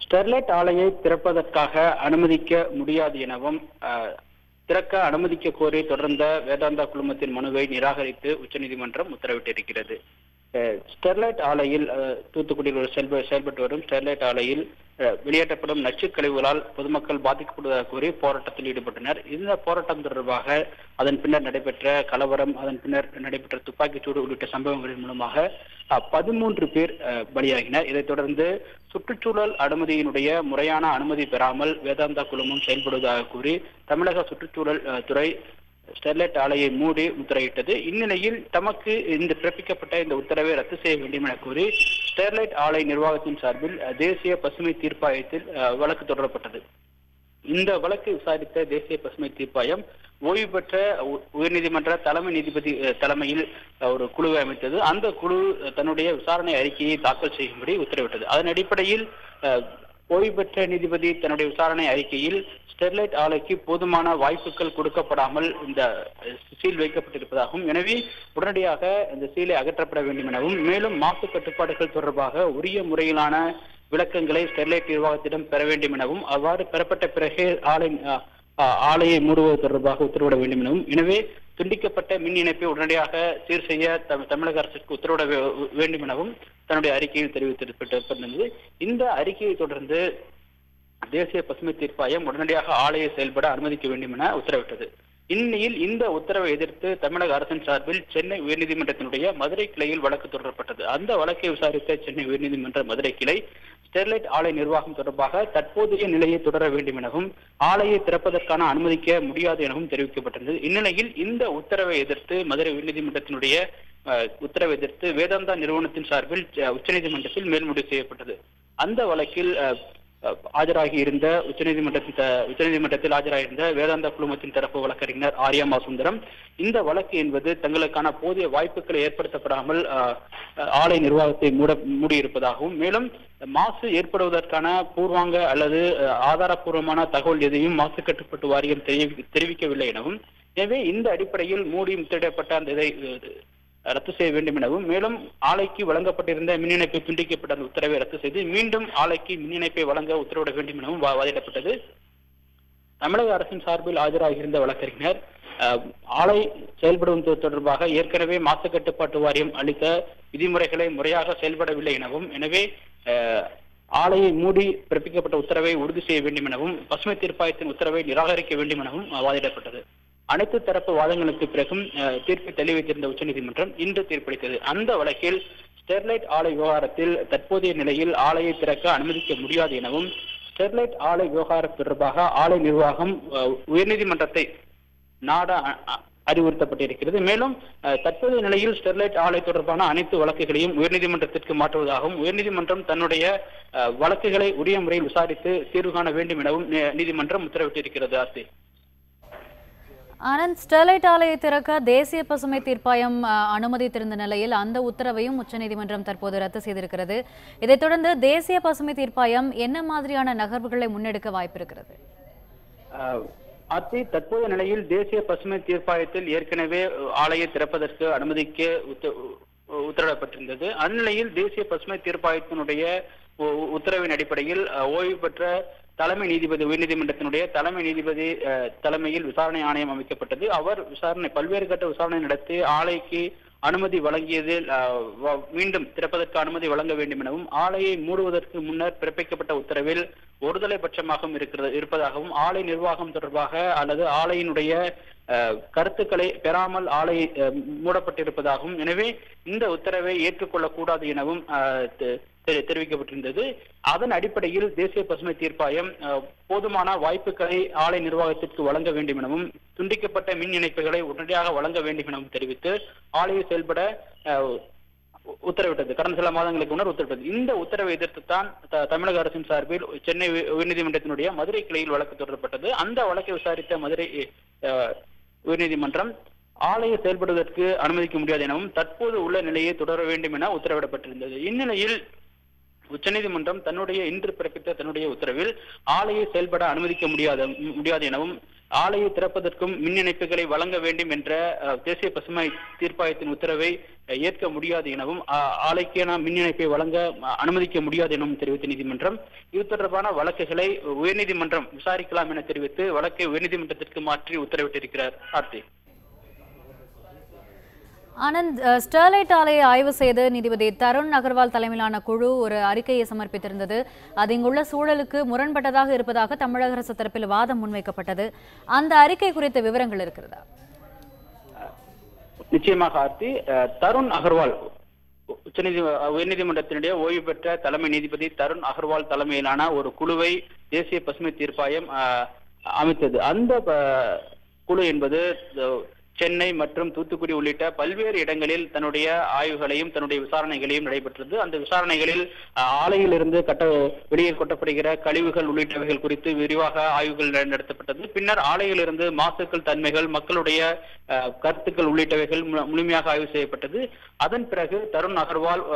Sterlite ஆலையை திறப்பதற்காக அனுமதிக்க முடியாது எனவும் திறக்க அனுமதிக்க கோரி தொடர்ந்த வேதாந்தா குழுமத்தின் மனுவை நிராகரித்து உச்சநீதிமன்றம் உத்தரவிட்டிருக்கிறது. ஸ்டெர்லைட் ஆலையில் தூத்துக்குடியில் செயல்பட்டு வரும் ஸ்டெர்லைட் ஆலையில் வெளியேற்றப்படும் நச்சு கழிவுகளால் பொதுமக்கள் பாதிக்கப்படுவதாக கூறி போராட்டத்தில் ஈடுபட்டனர். இந்த போராட்டம் தொடர்பாக அதன் பின்னர் நடைபெற்ற கலவரம், அதன் பின்னர் நடைபெற்ற துப்பாக்கிச்சூடு உள்ளிட்ட சம்பவங்களின் மூலமாக 13 பேர் பலியாகினர். இதைத் தொடர்ந்து சுற்றுச்சூழல் அனுமதியினுடைய முறையான அனுமதி பெறாமல் வேதாந்தா குழுமம் செயல்படுவதாக கூறி தமிழக சுற்றுச்சூழல் துறை ஸ்டெர்லைட் ஆலையை மூடி உத்தரவிட்டது. இந்நிலையில் தமக்கு இந்த பிறப்பிக்கப்பட்ட இந்த உத்தரவை ரத்து செய்ய வேண்டும் என கூறி ஸ்டெர்லைட் ஆலை நிர்வாகத்தின் சார்பில் தேசிய பசுமை தீர்ப்பாயத்தில் வழக்கு தொடரப்பட்டது. இந்த வழக்கை விசாரித்த தேசிய பசுமை தீர்ப்பாயம் ஓய்வு பெற்ற உயர்நீதிமன்ற தலைமை நீதிபதி தலைமையில் ஒரு குழுவை அமைத்தது. அந்த குழு தன்னுடைய விசாரணை அறிக்கையை தாக்கல் செய்யும்படி உத்தரவிட்டது. அதன் அடிப்படையில் ஓய்வு பெற்ற நீதிபதி தன்னுடைய விசாரணை அறிக்கையில் ஸ்டெர்லைட் ஆலைக்கு போதுமான வாய்ப்புகள் கொடுக்கப்படாமல் இந்த சீல் வைக்கப்பட்டிருப்பதாகவும், எனவே உடனடியாக இந்த சீலை அகற்றப்பட வேண்டும் எனவும், மேலும் மாசு கட்டுப்பாடுகள் தொடர்பாக உரிய முறையிலான விளக்கங்களை ஸ்டெர்லைட் நிர்வாகத்திடம் பெற வேண்டும் எனவும், அவ்வாறு பெறப்பட்ட பிறகு ஆலையை மூடுவது தொடர்பாக உத்தரவிட வேண்டும் எனவும், எனவே துண்டிக்கப்பட்ட மின் இணைப்பை உடனடியாக சீர் செய்ய தமிழக அரசுக்கு உத்தரவிட வேண்டும் எனவும் தன்னுடைய அறிக்கையில் தெரிவித்திருப்பது. இந்த அறிக்கையை தொடர்ந்து தேசிய பசுமை தீர்ப்பாயம் உடனடியாக ஆலையை செயல்பட அனுமதிக்க வேண்டும் என உத்தரவிட்டது. இந்நிலையில் இந்த உத்தரவை எதிர்த்து தமிழக அரசின் சார்பில் சென்னை உயர்நீதிமன்றத்தினுடைய மதுரை கிளையில் வழக்கு தொடரப்பட்டது. அந்த வழக்கை விசாரித்த சென்னை உயர்நீதிமன்ற மதுரை கிளை ஸ்டெர்லைட் ஆலை நிர்வாகம் தொடர்பாக தற்போதைய நிலையை தொடர வேண்டும் எனவும், ஆலையை திறப்பதற்கான அனுமதிக்க முடியாது எனவும் தெரிவிக்கப்பட்டிருந்தது. இந்நிலையில் இந்த உத்தரவை எதிர்த்து மதுரை உயர்நீதிமன்றத்தினுடைய உத்தரவை எதிர்த்து வேதாந்தா நிறுவனத்தின் சார்பில் உச்சநீதிமன்றத்தில் மேல்முடிவு செய்யப்பட்டது. அந்த வழக்கில் ஆஜராகி இருந்த உச்சநீதிமன்றத்தில் ஆஜராகியிருந்த வேதாந்தா குழுமத்தின் தரப்பு வழக்கறிஞர் ஆர்யா சுந்தரம், இந்த வழக்கு என்பது தங்களுக்கான போதிய வாய்ப்புகளை ஏற்படுத்தப்படாமல் ஆலை நிர்வாகத்தை மூடியிருப்பதாகவும், மேலும் மாசு ஏற்படுவதற்கான பூர்வாங்க அல்லது ஆதாரப்பூர்வமான தகவல் எதையும் மாசு கட்டுப்பாட்டு வாரியம் தெரிவிக்கவில்லை எனவும், எனவே இந்த அடிப்படையில் மூடி முத்திரையிடப்பட்ட அந்த இதை ரத்து செய்ய வேண்டும் எனவும், மேலும் ஆலைக்கு வழங்கப்பட்டிருந்த மின் இணைப்பை துண்டிக்கப்பட்ட அந்த உத்தரவை ரத்து செய்து மீண்டும் ஆலைக்கு மின் இணைப்பை வழங்க உத்தரவிட வேண்டும் எனவும் வாதிடப்பட்டது. தமிழக அரசின் சார்பில் ஆஜராகியிருந்த வழக்கறிஞர் ஆலை செயல்படுவது தொடர்பாக ஏற்கனவே மாசு கட்டுப்பாட்டு வாரியம் அளித்த விதிமுறைகளை முறையாக செயல்படவில்லை எனவும், எனவே ஆலையை மூடி பிறப்பிக்கப்பட்ட உத்தரவை உறுதி செய்ய வேண்டும் எனவும், பசுமை தீர்ப்பாயத்தின் உத்தரவை நிராகரிக்க வேண்டும் எனவும் வாதிடப்பட்டது. அனைத்து தரப்பு வாதங்களுக்கு பிறகும் தீர்ப்பை தள்ளி வைத்திருந்த உச்சநீதிமன்றம் இன்று தீர்ப்பளித்தது. அந்த வழக்கில் ஸ்டெர்லைட் ஆலை விவகாரத்தில் தற்போதைய நிலையில் ஆலையை திறக்க அனுமதிக்க முடியாது எனவும், ஸ்டெர்லைட் ஆலை விவகாரம் தொடர்பாக ஆலை நிர்வாகம் உயர்நீதிமன்றத்தை நாட அறிவுறுத்தப்பட்டிருக்கிறது. மேலும் தற்போதைய நிலையில் ஸ்டெர்லைட் ஆலை தொடர்பான அனைத்து வழக்குகளையும் உயர்நீதிமன்றத்திற்கு மாற்றுவதாகவும், உயர்நீதிமன்றம் தன்னுடைய வழக்குகளை உரிய முறையில் விசாரித்து தீர்வு காண வேண்டும் எனவும் நீதிமன்றம் உத்தரவிட்டிருக்கிறது. ஆர்த்தி ஆனந்த், ஸ்டெர்லைட் ஆலையை திறக்க தேசிய பசுமை தீர்ப்பாயம் அனுமதித்திருந்த நிலையில் அந்த உத்தரவையும் உச்சநீதிமன்றம் தற்போது ரத்து செய்திருக்கிறது. இதைத் தொடர்ந்து தேசிய பசுமை தீர்ப்பாயம் என்ன மாதிரியான நகர்வுகளை முன்னெடுக்க வாய்ப்பிருக்கிறது? தற்போதைய நிலையில் தேசிய பசுமை தீர்ப்பாயத்தில் ஏற்கனவே ஆலையை திறப்பதற்கு அனுமதிக்க உத்தரவிடப்பட்டிருந்தது. அந்நிலையில் தேசிய பசுமை தீர்ப்பாயத்தினுடைய உத்தரவின் அடிப்படையில் ஓய்வு பெற்ற தலைமை நீதிபதி உயர்நீதிமன்றத்தினுடைய தலைமை நீதிபதி தலைமையில் விசாரணை ஆணையம் அமைக்கப்பட்டது. அவர் பல்வேறு கட்ட விசாரணை நடத்தி ஆலைக்கு அனுமதி வழங்கியதில் மீண்டும் திறப்பதற்கு அனுமதி வழங்க வேண்டும் எனவும், ஆலையை மூடுவதற்கு முன்னர் பிறப்பிக்கப்பட்ட உத்தரவில் ஒருதலை பட்சமாக இருப்பதாகவும், ஆலை நிர்வாகம் தொடர்பாக அல்லது ஆலையினுடைய கருத்துக்களை பெறாமல் ஆலை மூடப்பட்டிருப்பதாகவும், எனவே இந்த உத்தரவை ஏற்றுக்கொள்ளக்கூடாது எனவும் தெரிவிக்கப்பட்டிருந்தது. அதன் அடிப்படையில் தேசிய பசுமை தீர்ப்பாயம் போதுமான வாய்ப்புகளை ஆலை நிர்வாகத்திற்கு வழங்க வேண்டும் எனவும், துண்டிக்கப்பட்ட மின் இணைப்புகளை உடனடியாக வழங்க வேண்டும் எனவும் தெரிவித்து ஆலையை செயல்பட உத்தரவிட்டது. கடந்த சில மாதங்களுக்கு முன்னர் உத்தரவிட்டது. இந்த உத்தரவை எதிர்த்துத்தான் தமிழக அரசின் சார்பில் சென்னை உயர்நீதிமன்றத்தினுடைய மதுரை கிளையில் வழக்கு தொடரப்பட்டது. அந்த வழக்கை விசாரித்த மதுரை உயர்நீதிமன்றம் ஆலையை செயல்படுவதற்கு அனுமதிக்க முடியாது எனவும், தற்போது உள்ள நிலையை தொடர வேண்டும் என உத்தரவிடப்பட்டிருந்தது. இந்நிலையில் உச்சநீதிமன்றம் தன்னுடைய இன்று பிறப்பித்த தன்னுடைய உத்தரவில் ஆலையை செயல்பட அனுமதிக்க முடியாது எனவும், ஆலையை திறப்பதற்கும் மின் இணைப்புகளை வழங்க வேண்டும் என்ற தேசிய பசுமை தீர்ப்பாயத்தின் உத்தரவை ஏற்க முடியாது எனவும் ஆலைக்கான மின் இணைப்பை வழங்க அனுமதிக்க முடியாது எனவும் தெரிவித்த நீதிமன்றம் இது தொடர்பான வழக்குகளை உயர்நீதிமன்றம் விசாரிக்கலாம் என தெரிவித்து வழக்கை உயர்நீதிமன்றத்திற்கு மாற்றி உத்தரவிட்டிருக்கிறார் ஆர்த்தி. ஆனந்த், ஸ்டெர்லைட் ஆலையை ஆய்வு செய்து நீதிபதி தருண் அகர்வால் தலைமையிலான குழு ஒரு அறிக்கையை சமர்ப்பித்திருந்தது. அது இங்குள்ள சூழலுக்கு முரண்பட்டதாக இருப்பதாக தமிழக அரசு தரப்பில் வாதம் முன்வைக்கப்பட்டது. அந்த அறிக்கை குறித்த விவரங்கள் இருக்கிறதா? நிச்சயமாக ஆர்த்தி. தருண் அகர்வால் உயர்நீதிமன்றத்தினுடைய ஓய்வு பெற்ற தலைமை நீதிபதி தருண் அகர்வால் தலைமையிலான ஒரு குழுவை தேசிய பசுமை தீர்ப்பாயம் அமைத்தது. அந்த குழு என்பது சென்னை மற்றும் தூத்துக்குடி உள்ளிட்ட பல்வேறு இடங்களில் தன்னுடைய ஆய்வுகளையும் தன்னுடைய விசாரணைகளையும் நடைபெற்றது. அந்த விசாரணைகளில் ஆலையிலிருந்து வெளியே கொட்டப்படுகிற கழிவுகள் உள்ளிட்டவைகள் குறித்து விரிவாக ஆய்வுகள் நடத்தப்பட்டது. பின்னர் ஆலையிலிருந்து மாசுக்கள் தன்மைகள் மக்களுடைய கருத்துக்கள் உள்ளிட்டவைகள் முழுமையாக ஆய்வு செய்யப்பட்டது. அதன் பிறகு தருண் அகர்வால்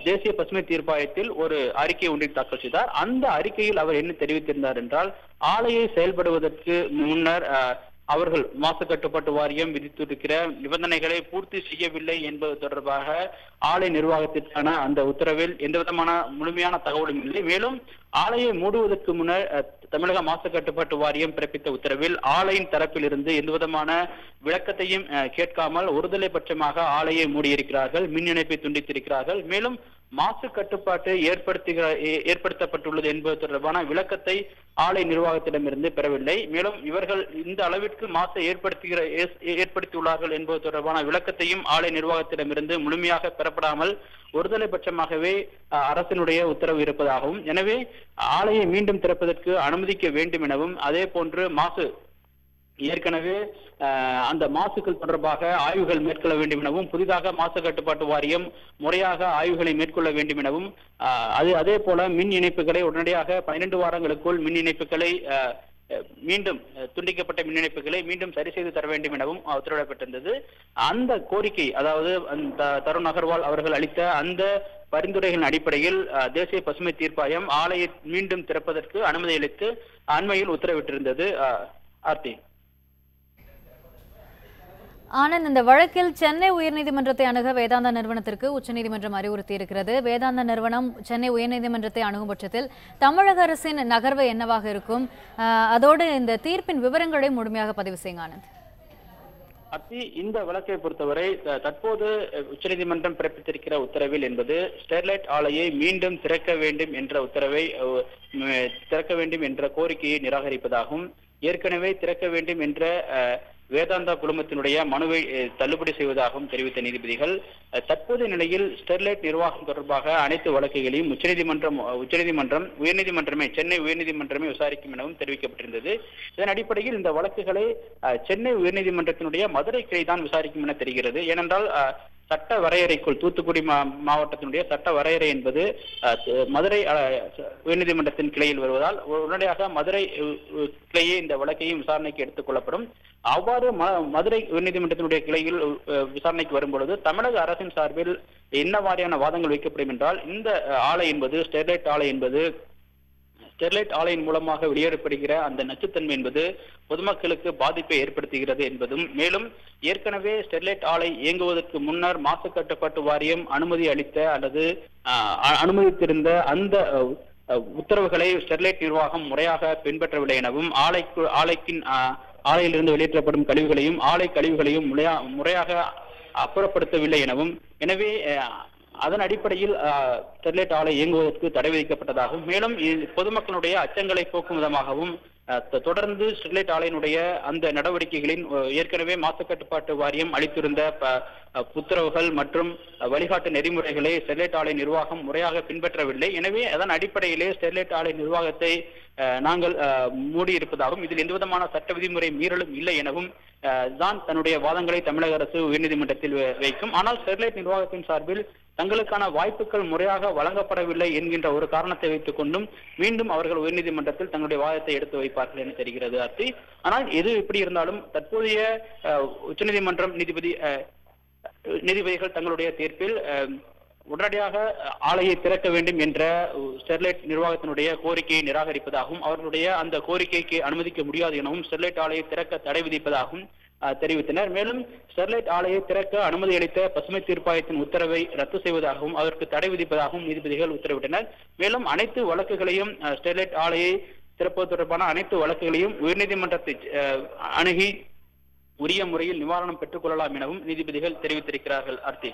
தேசிய பசுமை தீர்ப்பாயத்தில் ஒரு அறிக்கை ஒன்றை தாக்கல் செய்தார். அந்த அறிக்கையில் அவர் என்ன தெரிவித்திருந்தார் என்றால், ஆலையை செயல்படுவதற்கு முன்னர் அவர்கள் மாசு கட்டுப்பாட்டு வாரியம் விதித்திருக்கிற நிபந்தனைகளை பூர்த்தி செய்யவில்லை என்பது தொடர்பாக ஆலை நிர்வாகத்திற்கான அந்த உத்தரவில் எந்தவிதமான முழுமையான தகவலும் இல்லை. மேலும் ஆலையை மூடுவதற்கு முன்னர் தமிழக மாசு கட்டுப்பாட்டு வாரியம் பிறப்பித்த உத்தரவில் ஆலையின் தரப்பில் இருந்து எந்தவிதமான விளக்கத்தையும் கேட்காமல் ஒருதலை பட்சமாக ஆலையை மூடியிருக்கிறார்கள், மின் இணைப்பை துண்டித்திருக்கிறார்கள். மேலும் மாசு கட்டுப்பாட்டு ஏற்படுத்தப்பட்டுள்ளது என்பது தொடர்பான விளக்கத்தை ஆலை நிர்வாகத்திடமிருந்து பெறவில்லை. மேலும் இவர்கள் இந்த அளவிற்கு மாசை ஏற்படுத்தியுள்ளார்கள் என்பது தொடர்பான விளக்கத்தையும் ஆலை நிர்வாகத்திடமிருந்து முழுமையாக பெறப்படாமல் ஒருதலை பட்சமாகவே அரசினுடைய உத்தரவு இருப்பதாகவும், எனவே ஆலையை மீண்டும் திறப்பதற்கு அனுமதிக்க வேண்டும் எனவும், அதே போன்று ஏற்கனவே அந்த மாசுக்கள் தொடர்பாக ஆய்வுகள் மேற்கொள்ள வேண்டும் எனவும், புதிதாக மாசு கட்டுப்பாட்டு வாரியம் முறையாக ஆய்வுகளை மேற்கொள்ள வேண்டும் எனவும், அதே போல மின் இணைப்புகளை உடனடியாக 12 வாரங்களுக்குள் மின் இணைப்புகளை மீண்டும் துண்டிக்கப்பட்ட மின் இணைப்புகளை மீண்டும் சரி செய்து தர வேண்டும் எனவும் உத்தரவிடப்பட்டிருந்தது. அந்த கோரிக்கை, அதாவது தருண் அகர்வால் அவர்கள் அளித்த அந்த பரிந்துரைகளின் அடிப்படையில் தேசிய பசுமை தீர்ப்பாயம் ஆலையை மீண்டும் திறப்பதற்கு அனுமதி அளித்து அண்மையில் உத்தரவிட்டிருந்தது. ஆர்த்தி. ஆனந்த், இந்த வழக்கில் சென்னை உயர்நீதிமன்றத்தை அணுக வேதாந்தா நிறுவனத்திற்கு உச்சநீதிமன்றம் அறிவுறுத்தியிருக்கிறது. வேதாந்தா நிறுவனம் சென்னை உயர்நீதிமன்றத்தை அணுகும் பட்சத்தில் தமிழக அரசின் நகர்வு என்னவாக இருக்கும்? அதோடு இந்த தீர்ப்பின் விவரங்களை முழுமையாக பதிவு செய்யுங்க ஆனந்த். இந்த வழக்கை பொறுத்தவரை தற்போது உச்சநீதிமன்றம் பிறப்பித்திருக்கிற உத்தரவில் என்பது ஸ்டெர்லைட் ஆலையை மீண்டும் திறக்க வேண்டும் என்ற கோரிக்கையை நிராகரிப்பதாகும். ஏற்கனவே திறக்க வேண்டும் என்ற வேதாந்தா குழுமத்தினுடைய மனுவை தள்ளுபடி செய்வதாகவும் தெரிவித்த நீதிபதிகள், தற்போதைய நிலையில் ஸ்டெர்லைட் நிர்வாகம் தொடர்பாக அனைத்து வழக்குகளையும் உச்சநீதிமன்றம் சென்னை உயர்நீதிமன்றமே விசாரிக்கும் எனவும் தெரிவிக்கப்பட்டிருந்தது. இதன் அடிப்படையில் இந்த வழக்குகளை சென்னை உயர்நீதிமன்றத்தினுடைய மதுரை கிளை தான் விசாரிக்கும் என தெரிகிறது. ஏனென்றால் சட்ட வரையறைக்குள் தூத்துக்குடி மாவட்டத்தினுடைய சட்ட வரையறை என்பது மதுரை உயர்நீதிமன்றத்தின் கிளையில் வருவதால் உடனடியாக மதுரை கிளையே இந்த வழக்கையும் விசாரணைக்கு எடுத்துக் கொள்ளப்படும். அவ்வாறு மதுரை உயர்நீதிமன்றத்தினுடைய கிளையில் விசாரணைக்கு வரும்பொழுது தமிழக அரசின் சார்பில் என்ன மாதிரியான வாதங்கள் வைக்கப்படும் என்றால், இந்த ஆலை என்பது ஸ்டெர்லைட் ஆலையின் மூலமாக வெளியேறப்படுகிற அந்த நச்சுத்தன்மை என்பது பொதுமக்களுக்கு பாதிப்பை ஏற்படுத்துகிறது என்பதும், மேலும் ஏற்கனவே ஸ்டெர்லைட் ஆலை இயங்குவதற்கு முன்னர் மாசு கட்டுப்பாட்டு வாரியம் அனுமதி அளித்த அல்லது அனுமதித்திருந்த அந்த உத்தரவுகளை ஸ்டெர்லைட் நிர்வாகம் முறையாக பின்பற்றவில்லை எனவும், ஆலையிலிருந்து வெளியேற்றப்படும் கழிவுகளையும் ஆலை கழிவுகளையும் முறையாக அப்புறப்படுத்தவில்லை எனவும், எனவே அதன் அடிப்படையில் ஸ்டெர்லைட் ஆலை இயங்குவதற்கு தடை விதிக்கப்பட்டதாகவும், மேலும் பொதுமக்களுடைய அச்சங்களை போக்கும் விதமாகவும் தொடர்ந்து ஸ்டெர்லைட் ஆலையினுடைய அந்த நடவடிக்கைகளின் ஏற்கனவே மாசு கட்டுப்பாட்டு வாரியம் அளித்திருந்த உத்தரவுகள் மற்றும் வழிகாட்டு நெறிமுறைகளை ஸ்டெர்லைட் ஆலை நிர்வாகம் முறையாக பின்பற்றவில்லை. எனவே அதன் அடிப்படையிலே ஸ்டெர்லைட் ஆலை நிர்வாகத்தை நாங்கள் மூடியிருப்பதாகவும், இதில் எந்தவிதமான சட்ட விதிமுறை மீறலும் இல்லை எனவும் தான் தன்னுடைய வாதங்களை தமிழக அரசு உயர்நீதிமன்றத்தில் வைக்கும். ஆனால் ஸ்டெர்லைட் நிர்வாகத்தின் சார்பில் தங்களுக்கான வாய்ப்புகள் முறையாக வழங்கப்படவில்லை என்கின்ற ஒரு காரணத்தை வைத்துக் கொண்டும் மீண்டும் அவர்கள் உயர்நீதிமன்றத்தில் தங்களுடைய வாதத்தை எடுத்து வைப்பார்கள் என தெரிகிறது ஆர்த்தி. ஆனால் எது எப்படி இருந்தாலும் தற்போதைய உச்சநீதிமன்றம் நீதிபதிகள் தங்களுடைய தீர்ப்பில் உடனடியாக ஆலையை திறக்க வேண்டும் என்ற ஸ்டெர்லைட் நிர்வாகத்தினுடைய கோரிக்கையை நிராகரிப்பதாகவும் அவர்களுடைய அந்த கோரிக்கைக்கு அனுமதிக்க முடியாது எனவும் ஸ்டெர்லைட் ஆலையை திறக்க தடை விதிப்பதாகவும் தெரிவித்தனர். மேலும் ஸ்டெர்லைட் ஆலையை திறக்க அனுமதி அளித்த பசுமை தீர்ப்பாயத்தின் உத்தரவை ரத்து செய்வதாகவும் அதற்கு தடை விதிப்பதாகவும் நீதிபதிகள் உத்தரவிட்டனர். மேலும் அனைத்து வழக்குகளையும் ஸ்டெர்லைட் ஆலையை திறப்பது தொடர்பான அனைத்து வழக்குகளையும் உயர்நீதிமன்றத்தை அணுகி உரிய முறையில் நிவாரணம் பெற்றுக் கொள்ளலாம் எனவும் நீதிபதிகள் தெரிவித்திருக்கிறார்கள். ஆர்த்தி.